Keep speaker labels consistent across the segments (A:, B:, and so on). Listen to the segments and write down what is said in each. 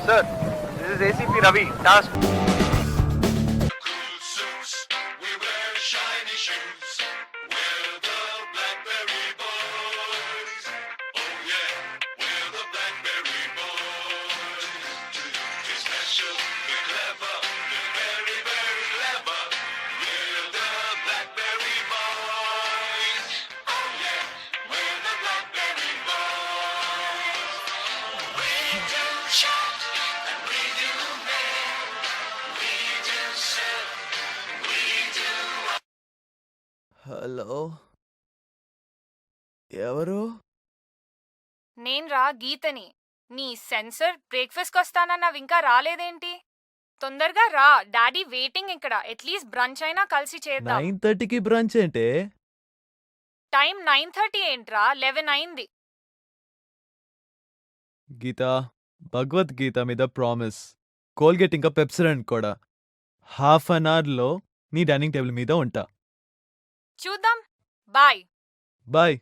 A: Sir, this is ACP Ravi. Task.
B: Hello, ఎవరు?
C: నేన్రా గీతని. నీ sensor బ్రేక్ఫాస్ట్కి వస్తానన్నావు, ఇంకా రాలేదేంటి? తొందరగా రా, డాడీ వెయిటింగ్ ఇక్కడ. అట్లీస్ట్ బ్రంచ్ అయినా కలిసి చేద్దాం.
B: 9:30కి బ్రంచ్ అంటే?
C: టైం 9:30 ఏంట్రా, 11 అయింది.
B: గీత, భగవద్గీత మీద ప్రామిస్. కోల్గేట్ ఇంకా పెప్సరెంట్ కూడా. హాఫ్ అన్ అవర్లో నీ డైనింగ్ టేబుల్ మీద ఉంటా.
C: చూద్దాం. Bye.
B: Bye.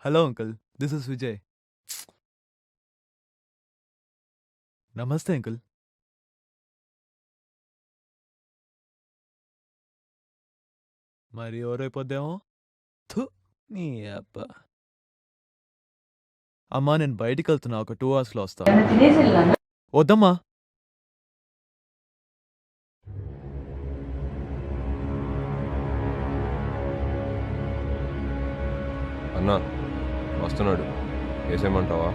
B: Hello uncle, this is Vijay. నమస్తే అంకుల్. మరి ఎవరైపోద్దేమో. థు, నీ అబ్బా. అమ్మా, నేను బయటికి వెళ్తున్నా, ఒక 2 అవర్స్లో వస్తా. వద్దమ్మా.
D: అన్నా వస్తున్నాడు, వేసేయమంటావా?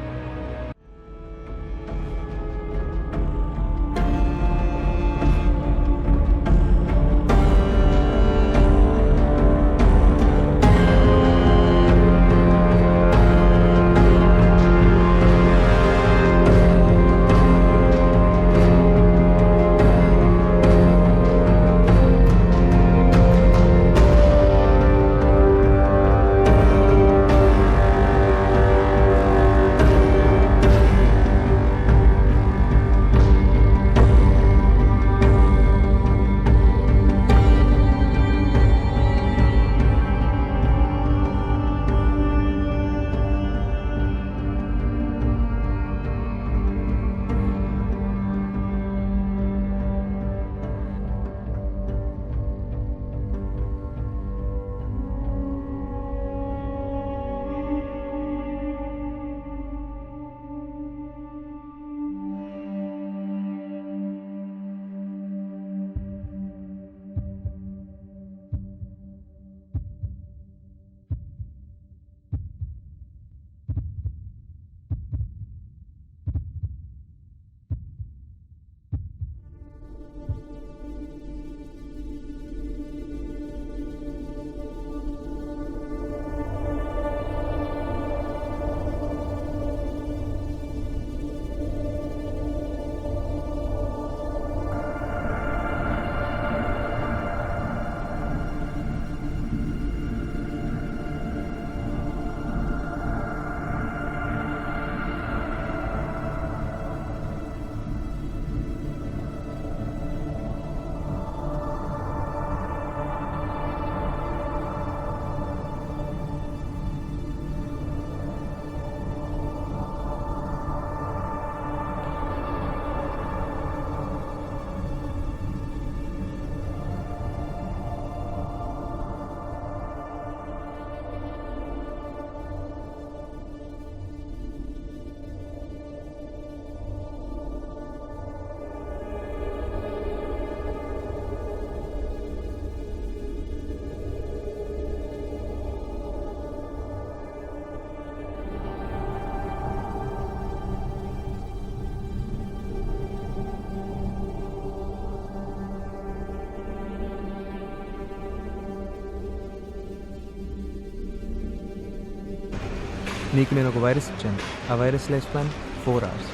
E: నీకు నేను ఒక వైరస్ ఇచ్చాను. ఆ వైరస్ లైఫ్ స్పాన్ 4 hours.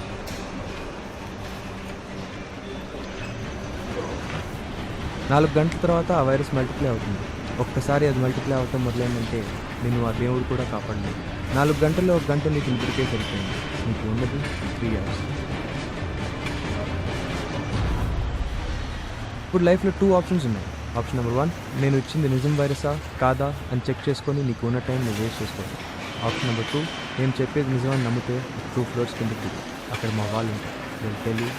E: నాలుగు గంటల తర్వాత ఆ వైరస్ మల్టిప్లై అవుతుంది. ఒక్కసారి అది మల్టిప్లై అవటం మొదలైందంటే నిన్ను ఆ దేవుడు కూడా కాపాడలేదు. 4 గంటల్లో 1 గంట నీకు ఇప్పటికే సరిపోయింది. నీకు ఉన్నది 3 hours. ఇప్పుడు లైఫ్లో 2 ఆప్షన్స్ ఉన్నాయి. ఆప్షన్ నెంబర్ 1, నేను ఇచ్చింది నిజం వైరసా కాదా అని చెక్ చేసుకొని నీకు ఉన్న టైం నువ్వు వేస్ట్ చేసుకోవాలి. ఆప్షన్ నెంబర్ 2, నేను చెప్పేది నిజమని నమ్మితే 2 ఫ్లోర్స్ కింద దిగు. అక్కడ మా వాళ్ళు ఉంటారు. నేను తెలియ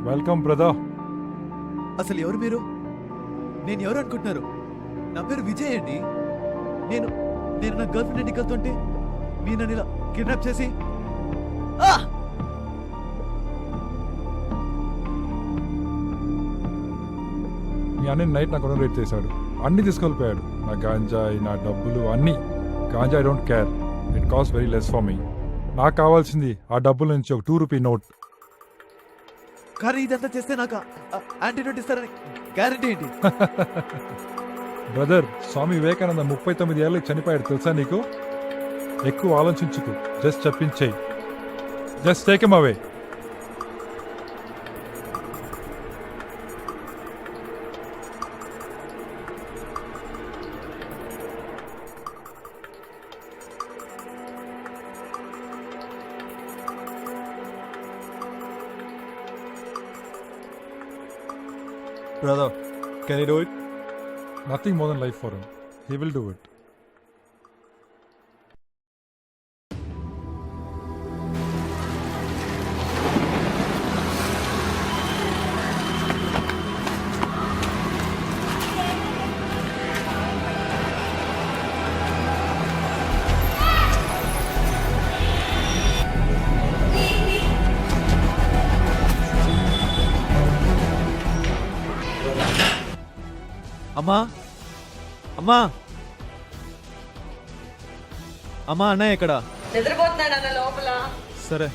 F: వెల్కమ్ బ్రదర్.
B: అసలు ఎవరు మీరు? నేను ఎవరు అనుకుంటున్నారు? నా పేరు విజయ్ అండి. నేను నేను నా గర్ల్ ఫ్రెండ్ ఇంటికి వెళ్తుంటే మీరు నన్ను ఇలా కిడ్నాప్ చేసి ఆ!
F: మీ అన్న నైట్ నాకు రేట్ చేశాడు. అన్నీ తీసుకెళ్ళిపోయాడు. నా గాంజాయి, నా డబ్బులు అన్నీ. Ganja I don't care, it cost very less for me. నాకు కావాల్సింది ఆ డబ్బుల నుంచి ఒక 2 రూపీ నోట్.
B: కానీ ఇదంతా చేస్తే నాకు యాంటీడోట్ ఇస్తారని గ్యారంటీ ఏంటి?
F: బ్రదర్, స్వామి వివేకానంద 39 ఏళ్ళకి చనిపోయాడు తెలుసా నీకు? ఎక్కువ ఆలోచించుకు, జస్ట్ చెప్పించేయి. Just take him away.
B: Brother, can you do it?
F: Nothing more than life for him. He will do it.
B: అమ్మా అమ్మా అమ్మా, అన్నయ్య ఎక్కడ?
G: నిద్రపోతున్నాడు అన్న లోపల.
B: సరే.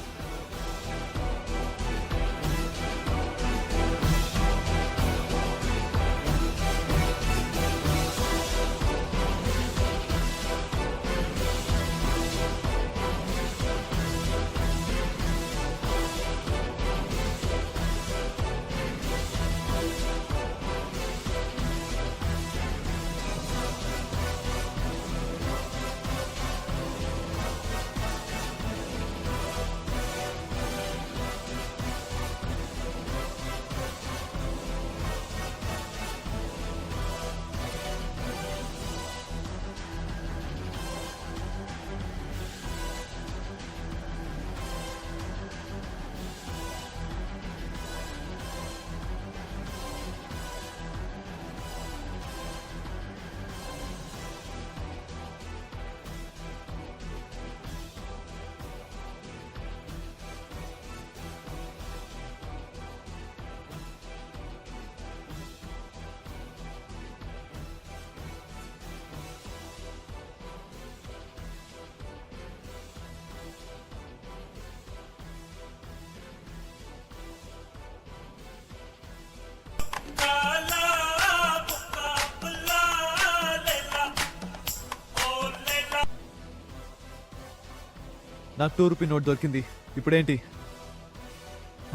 B: నాకు 2 రూపీ నోట్ దొరికింది. ఇప్పుడేంటి?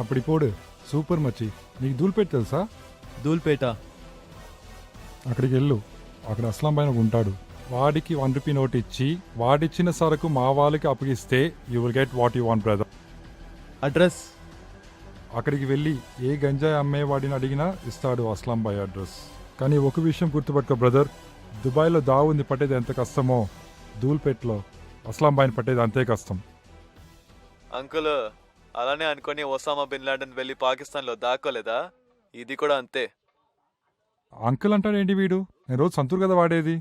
F: అప్పుడు పోడు సూపర్ మచ్చి. నీకు దూల్పేట తెలుసా?
B: ధూల్పేట?
F: అక్కడికి వెళ్ళు. అక్కడ అస్లాం పైన ఉంటాడు. వాడికి 1 రూపీ నోట్ ఇచ్చి వాడిచ్చిన సరుకు మా వాళ్ళకి అప్పగిస్తే you will get what you want brother.
B: Address?
F: అక్కడికి వెళ్ళి ఏ గంజాయి అమ్మేవాడిని అడిగినా ఇస్తాడు అస్లాం బాయ్ అడ్రస్. కానీ ఒక విషయం గుర్తుపట్టుకో బ్రదర్, దుబాయ్లో దావుంది పట్టేది ఎంత కష్టమో ధూల్పేట్లో అస్లాం బాయ్ని పట్టేది అంతే కష్టం.
H: అంకుల్ అలానే అనుకొని ఒసామా బిన్ లాడెన్ వెళ్ళి పాకిస్తాన్లో దాక్కోలేదా? ఇది కూడా అంతే.
F: అంకుల్ అంటాడేంటి వీడు? నేను రోజు సంతూర్ కదా వాడేది.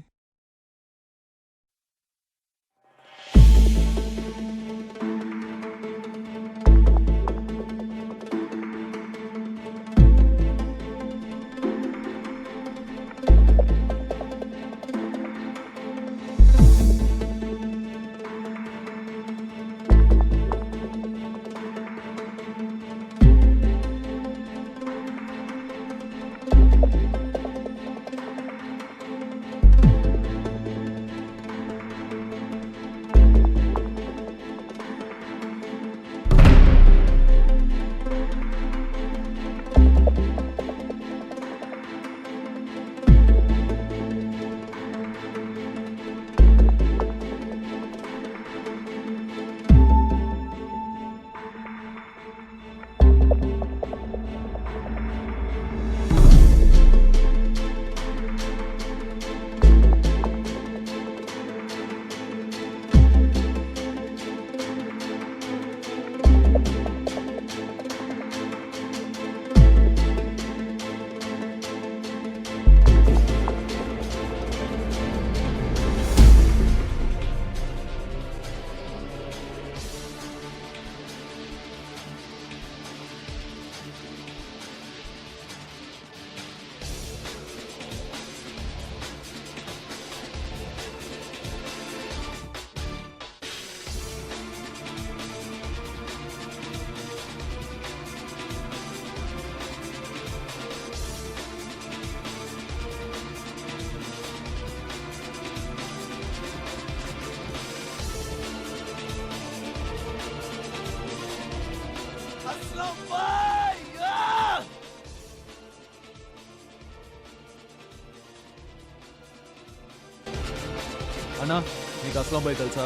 B: అన్నా నీకు అస్లాం బాయ్ తెలుసా?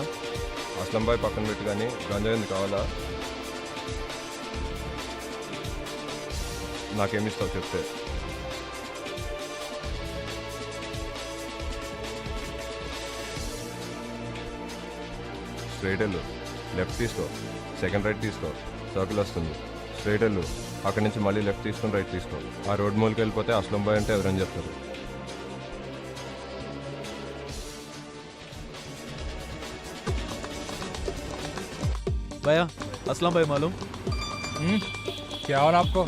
D: అస్లం బాయ్ పక్కన పెట్టి కానీ గంజాయి ఎందుకు కావాలా? నాకేమిస్తావు చెప్తే? స్ట్రైట్ వెళ్ళు, లెఫ్ట్ తీసుకో, సెకండ్ రైట్ తీసుకో, సర్కిల్ వస్తుంది. స్ట్రైట్ వెళ్ళు, అక్కడి నుంచి మళ్ళీ లెఫ్ట్ తీసుకొని రైట్ తీసుకో. ఆ రోడ్ మూలకి వెళ్ళిపోతే అస్లం బాయ్ అంటే ఎవరని చెప్తారు.
B: భయ్యా అస్లాం భాయ్ మాలూమ్?
F: क्या और आपको?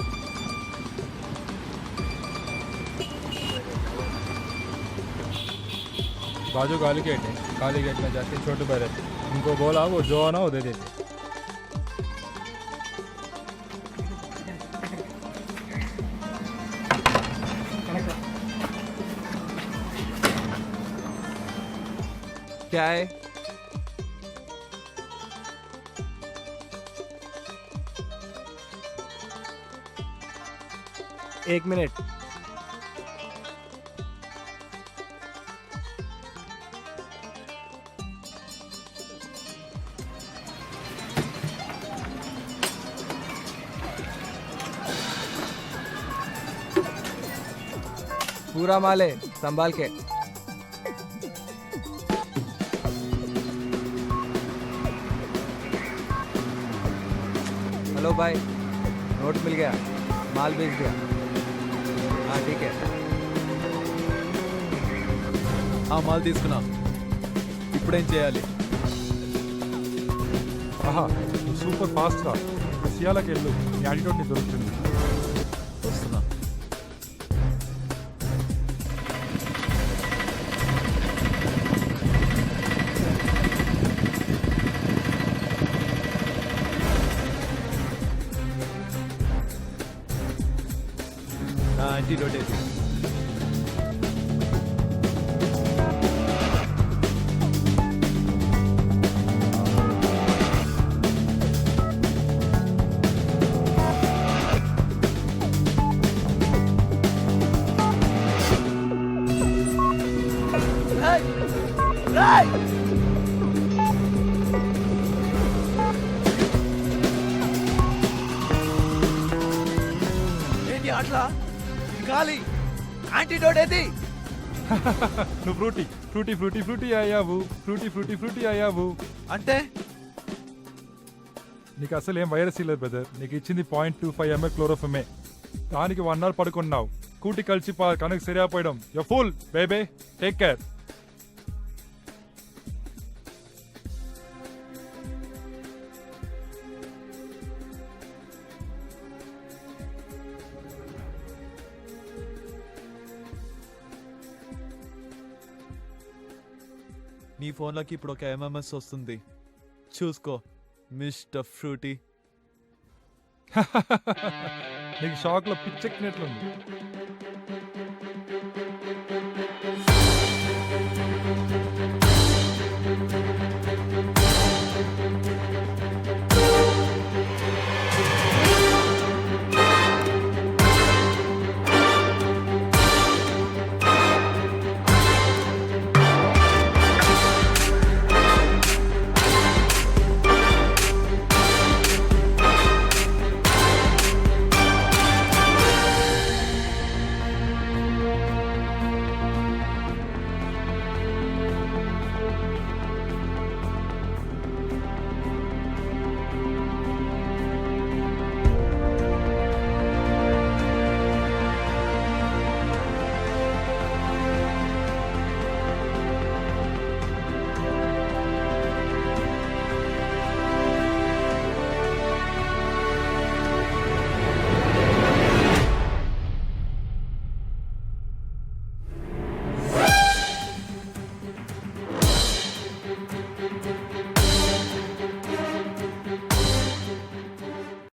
E: बाजू काली गेट है, काली गेट में जाके छोटे भाई रहते, उनको बोला वो जो आना वो दे देते. क्या है? एक मिनट. पूरा माल है, संभाल के. हेलो भाई, नोट मिल गया, माल बेच दिया. हाँ ठीक है.
B: ఆ మాల్ తీసుకున్నా, ఇప్పుడేం చేయాలి?
F: ఆహా నువ్వు సూపర్ ఫాస్ట్ రా. సియాలకు వెళ్ళు, నీ యాటిట్యూడ్ నీ దొరుకుతుంది.
B: వస్తున్నా. యాంటీడోట్ వేసి ఏంటి అట్లా ఇది ఖాళీ యాంటీడోట్ ఏది
F: నువ్వు ఫ్రూటీ ఫ్రూటీ ఫ్రూటీ ఫ్రూటీ అయ్యావు ఫ్రూటీ ఫ్రూటీ ఫ్రూటీ అయ్యావు.
B: అంటే
F: నీకు అసలు ఏం వైరస్ లేదు బ్రదర్. నీకు ఇచ్చింది 0.25 ml క్లోరోఫమే. దానికి 1 hour పడుకున్నావు. కూటి కలిసి కనుక సరిపోయడం. You full baby. Take care.
B: నీ ఫోన్లోకి ఇప్పుడు ఒక ఎంఎంఎస్ వస్తుంది, చూసుకో మిస్టర్ ఫ్రూటీ.
F: నీకు షాక్లో పిచ్చెక్కినట్లుంది.